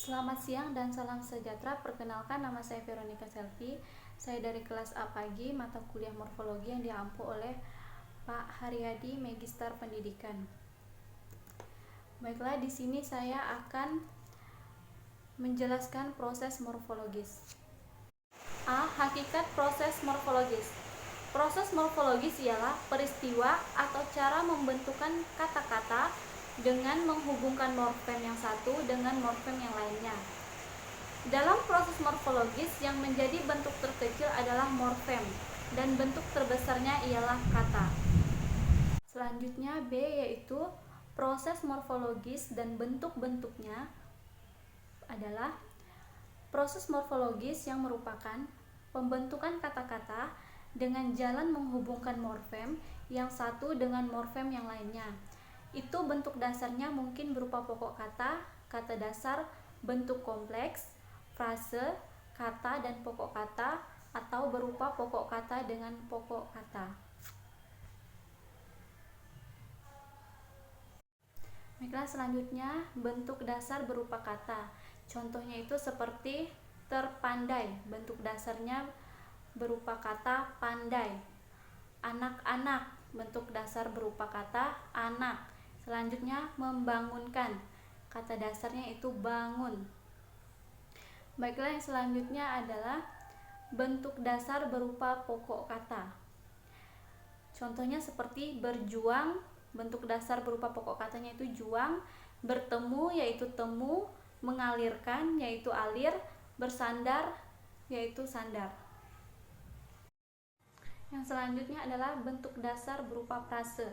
Selamat siang dan salam sejahtera. Perkenalkan, nama saya Veronica Selvi. Saya dari kelas A pagi, mata kuliah morfologi yang diampu oleh Pak Haryadi, Magister Pendidikan. Baiklah, di sini saya akan menjelaskan proses morfologis. A. Hakikat proses morfologis. Proses morfologis ialah peristiwa atau cara membentukan kata-kata dengan menghubungkan morfem yang satu dengan morfem yang lainnya. Dalam proses morfologis, yang menjadi bentuk terkecil adalah morfem dan bentuk terbesarnya ialah kata. Selanjutnya B, yaitu proses morfologis dan bentuk-bentuknya adalah proses morfologis yang merupakan pembentukan kata-kata dengan jalan menghubungkan morfem yang satu dengan morfem yang lainnya. Itu bentuk dasarnya mungkin berupa pokok kata, kata dasar, bentuk kompleks, frase, kata dan pokok kata, atau berupa pokok kata dengan pokok kata. Baiklah, selanjutnya bentuk dasar berupa kata. Contohnya itu seperti terpandai, bentuk dasarnya berupa kata pandai. Anak-anak, bentuk dasar berupa kata anak. Selanjutnya membangunkan, kata dasarnya itu bangun. Baiklah, yang selanjutnya adalah bentuk dasar berupa pokok kata. Contohnya seperti berjuang, bentuk dasar berupa pokok katanya itu juang, bertemu yaitu temu, mengalirkan yaitu alir, bersandar yaitu sandar. Yang selanjutnya adalah bentuk dasar berupa frase.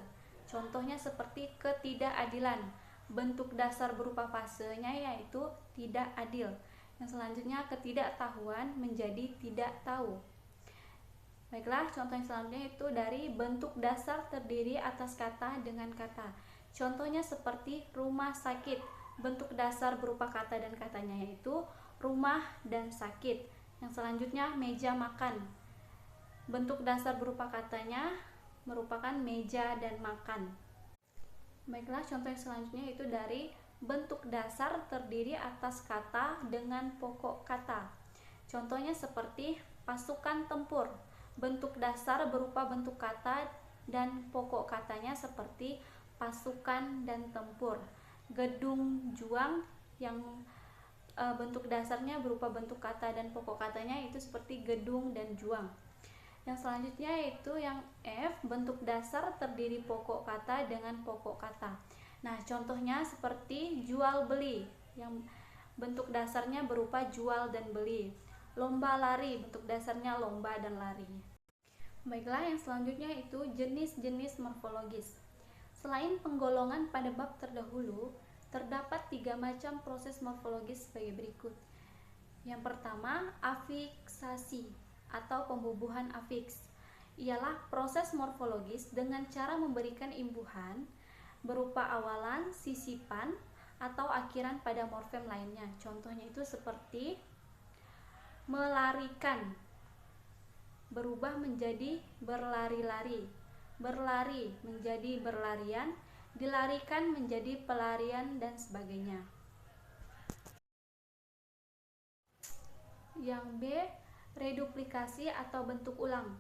Contohnya seperti ketidakadilan, bentuk dasar berupa frasenya yaitu tidak adil. Yang selanjutnya ketidaktahuan menjadi tidak tahu. Baiklah, contoh yang selanjutnya itu dari bentuk dasar terdiri atas kata dengan kata. Contohnya seperti rumah sakit, bentuk dasar berupa kata dan katanya yaitu rumah dan sakit. Yang selanjutnya meja makan, bentuk dasar berupa katanya merupakan meja dan makan. Baiklah, contoh yang selanjutnya itu dari bentuk dasar terdiri atas kata dengan pokok kata. Contohnya seperti pasukan tempur, bentuk dasar berupa bentuk kata dan pokok katanya seperti pasukan dan tempur. Gedung juang yang bentuk dasarnya berupa bentuk kata dan pokok katanya itu seperti gedung dan juang. Yang selanjutnya yaitu yang F, bentuk dasar terdiri pokok kata dengan pokok kata. Nah, contohnya seperti jual beli yang bentuk dasarnya berupa jual dan beli. Lomba lari, bentuk dasarnya lomba dan lari. Baiklah, yang selanjutnya itu jenis-jenis morfologis. Selain penggolongan pada bab terdahulu, terdapat 3 macam proses morfologis sebagai berikut. Yang pertama, afiksasi atau pembubuhan afiks. Ialah proses morfologis dengan cara memberikan imbuhan berupa awalan, sisipan, atau akhiran pada morfem lainnya. Contohnya itu seperti melarikan, berubah menjadi berlari-lari, berlari menjadi berlarian, dilarikan menjadi pelarian, dan sebagainya. Yang B, reduplikasi atau bentuk ulang.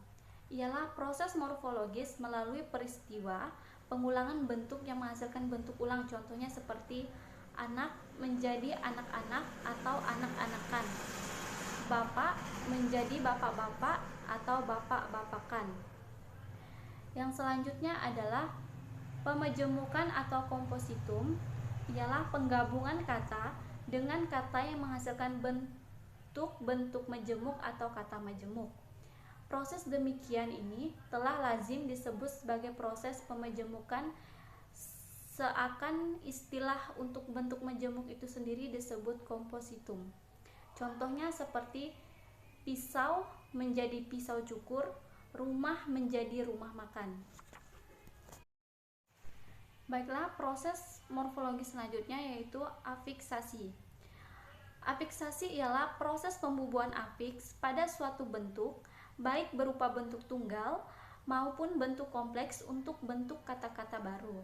Ialah proses morfologis melalui peristiwa pengulangan bentuk yang menghasilkan bentuk ulang. Contohnya seperti anak menjadi anak-anak atau anak-anakan, bapak menjadi bapak-bapak atau bapak-bapakan. Yang selanjutnya adalah pemejemukan atau kompositum. Ialah penggabungan kata dengan kata yang menghasilkan bentuk majemuk atau kata majemuk. Proses demikian ini telah lazim disebut sebagai proses pemejemukan, seakan istilah untuk bentuk majemuk itu sendiri disebut kompositum. Contohnya seperti pisau menjadi pisau cukur, rumah menjadi rumah makan. Baiklah, proses morfologis selanjutnya yaitu afiksasi. Afiksasi ialah proses pembubuhan afiks pada suatu bentuk, baik berupa bentuk tunggal maupun bentuk kompleks untuk bentuk kata-kata baru.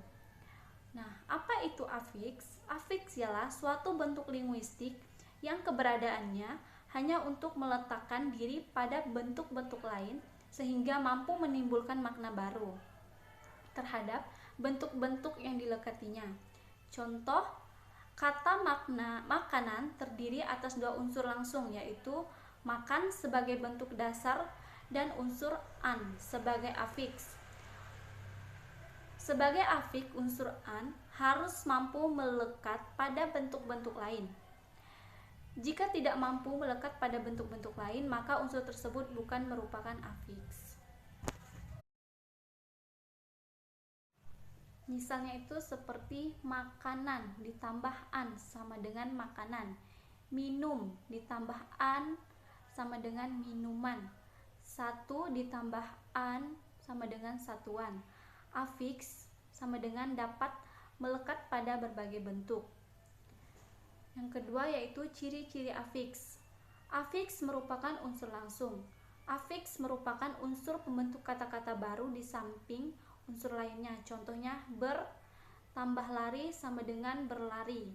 Nah, apa itu afiks? Afiks ialah suatu bentuk linguistik yang keberadaannya hanya untuk meletakkan diri pada bentuk-bentuk lain sehingga mampu menimbulkan makna baru terhadap bentuk-bentuk yang dilekatinya. Contoh, kata makna makanan terdiri atas dua unsur langsung, yaitu makan sebagai bentuk dasar dan unsur an sebagai afiks. Sebagai afiks, unsur an harus mampu melekat pada bentuk-bentuk lain. Jika tidak mampu melekat pada bentuk-bentuk lain, maka unsur tersebut bukan merupakan afiks. Misalnya itu seperti makanan ditambah an sama dengan makanan, minum ditambah an sama dengan minuman, satu ditambah an sama dengan satuan. Afiks sama dengan dapat melekat pada berbagai bentuk. Yang kedua yaitu ciri-ciri afiks. Afiks merupakan unsur langsung. Afiks merupakan unsur pembentuk kata-kata baru di samping unsur lainnya. Contohnya ber tambah lari sama dengan berlari.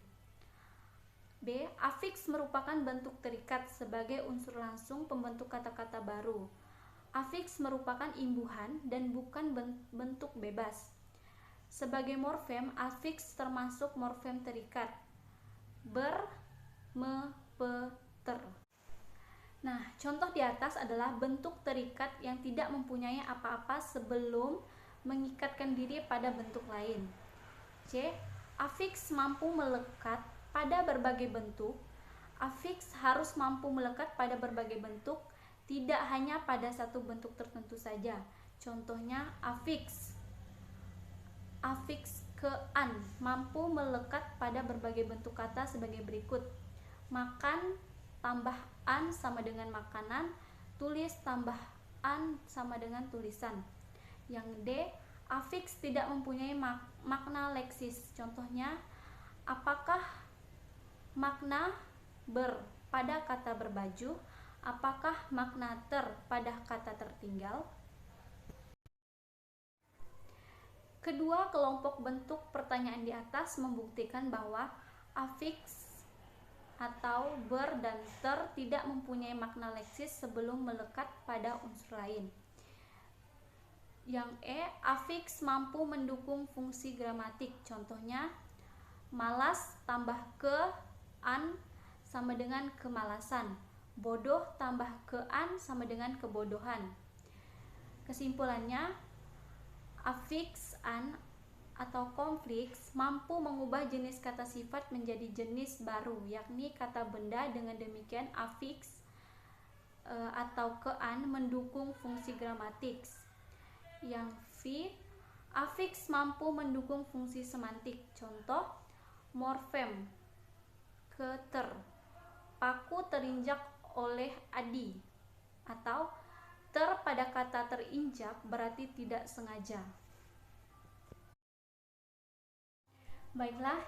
B. Afiks merupakan bentuk terikat sebagai unsur langsung pembentuk kata-kata baru. Afiks merupakan imbuhan dan bukan bentuk bebas. Sebagai morfem, afiks termasuk morfem terikat. Ber, me, pe, ter. Nah, contoh di atas adalah bentuk terikat yang tidak mempunyai apa-apa sebelum mengikatkan diri pada bentuk lain. C. Afiks mampu melekat pada berbagai bentuk. Afiks harus mampu melekat pada berbagai bentuk, tidak hanya pada satu bentuk tertentu saja. Contohnya afiks ke an mampu melekat pada berbagai bentuk kata sebagai berikut: makan tambah an sama dengan makanan, tulis tambah an sama dengan tulisan. Yang D, afiks tidak mempunyai makna leksis. Contohnya, apakah makna ber pada kata berbaju? Apakah makna ter pada kata tertinggal? Kedua kelompok bentuk pertanyaan di atas membuktikan bahwa afiks atau ber dan ter tidak mempunyai makna leksis sebelum melekat pada unsur lain. Yang E, afiks mampu mendukung fungsi gramatik. Contohnya, malas tambah ke an sama dengan kemalasan. Bodoh tambah ke an sama dengan kebodohan. Kesimpulannya, afiks an atau konfliks mampu mengubah jenis kata sifat menjadi jenis baru, yakni kata benda. Dengan demikian, afiks atau ke an mendukung fungsi gramatik. Yang V, afiks mampu mendukung fungsi semantik. Contoh, morfem ke ter, paku terinjak oleh Adi, atau ter pada kata terinjak berarti tidak sengaja. Baiklah,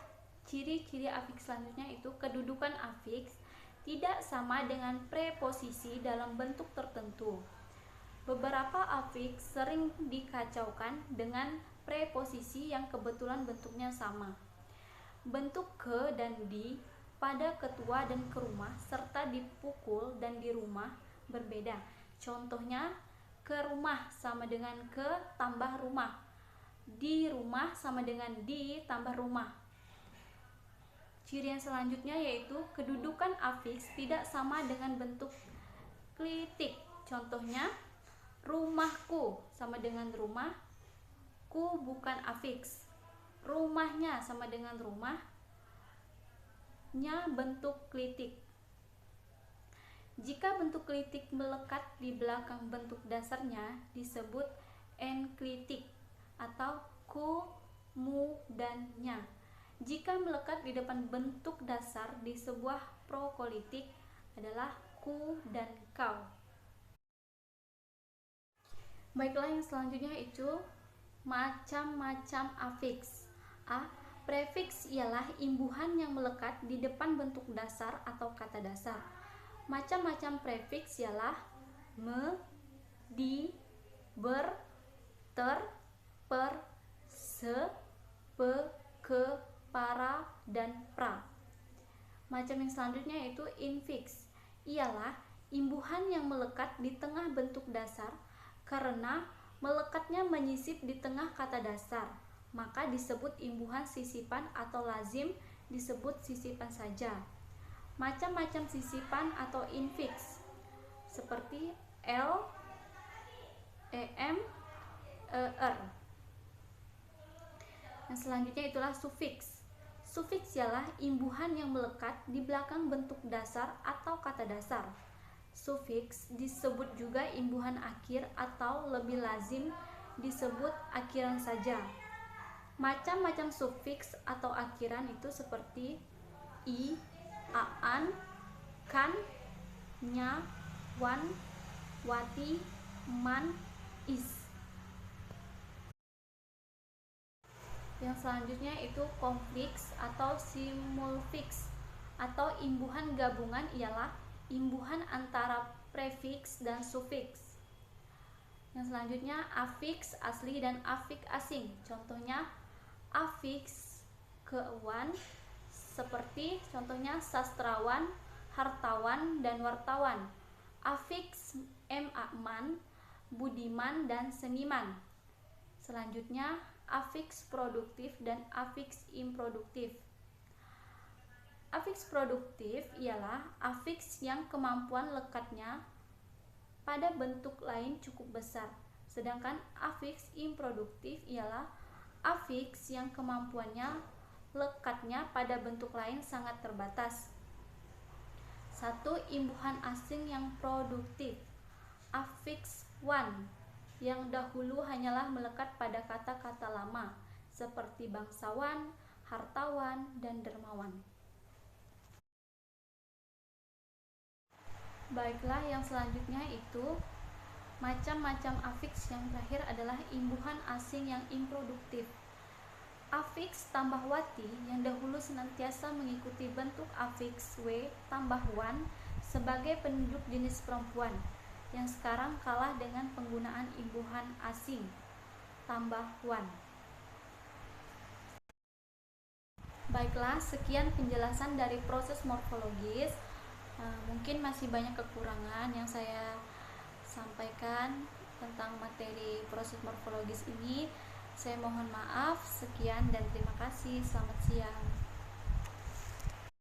ciri-ciri afiks selanjutnya itu kedudukan afiks tidak sama dengan preposisi dalam bentuk tertentu. Beberapa afiks sering dikacaukan dengan preposisi yang kebetulan bentuknya sama. Bentuk ke dan di pada ketua dan ke rumah serta dipukul dan di rumah berbeda. Contohnya, ke rumah sama dengan ke tambah rumah, di rumah sama dengan di tambah rumah. Ciri yang selanjutnya yaitu kedudukan afiks tidak sama dengan bentuk klitik. Contohnya, rumahku sama dengan rumah, ku bukan afiks. Rumahnya sama dengan rumah, nya bentuk klitik. Jika bentuk klitik melekat di belakang bentuk dasarnya disebut enklitik atau ku, mu, dan nya. Jika melekat di depan bentuk dasar di sebuah prokolitik adalah ku dan kau. Baiklah, yang selanjutnya itu macam-macam afiks. A. Prefiks ialah imbuhan yang melekat di depan bentuk dasar atau kata dasar. Macam-macam prefiks ialah me, di, ber, ter, per, se, pe, ke, para, dan pra. Macam yang selanjutnya yaitu infix, ialah imbuhan yang melekat di tengah bentuk dasar karena melekatnya menyisip di tengah kata dasar, maka disebut imbuhan sisipan atau lazim disebut sisipan saja. Macam-macam sisipan atau infix seperti L, EM, ER. Yang selanjutnya itulah sufiks. Sufiks ialah imbuhan yang melekat di belakang bentuk dasar atau kata dasar. Sufiks disebut juga imbuhan akhir atau lebih lazim disebut akhiran saja. Macam-macam sufiks atau akhiran itu seperti i, aan, kan, nya, wan, wati, man, is. Yang selanjutnya itu konfliks atau simulfiks atau imbuhan gabungan, ialah imbuhan antara prefiks dan sufiks. Yang selanjutnya afiks asli dan afik asing. Contohnya afiks keuan seperti contohnya sastrawan, hartawan, dan wartawan. Afiks man, budiman, dan seniman. Selanjutnya afiks produktif dan afiks improduktif. Afiks produktif ialah afiks yang kemampuan lekatnya pada bentuk lain cukup besar, sedangkan afiks improduktif ialah afiks yang kemampuannya lekatnya pada bentuk lain sangat terbatas. 1. Imbuhan asing yang produktif. Afiks one, yang dahulu hanyalah melekat pada kata-kata lama seperti bangsawan, hartawan, dan dermawan. Baiklah, yang selanjutnya itu macam-macam afiks. Yang terakhir adalah imbuhan asing yang improduktif. Afiks tambah wati yang dahulu senantiasa mengikuti bentuk afiks w tambah wan sebagai penunjuk jenis perempuan, yang sekarang kalah dengan penggunaan imbuhan asing tambah wan. Baiklah, sekian penjelasan dari proses morfologis. Mungkin masih banyak kekurangan yang saya sampaikan tentang materi proses morfologis ini. Saya mohon maaf. Sekian dan terima kasih. Selamat siang.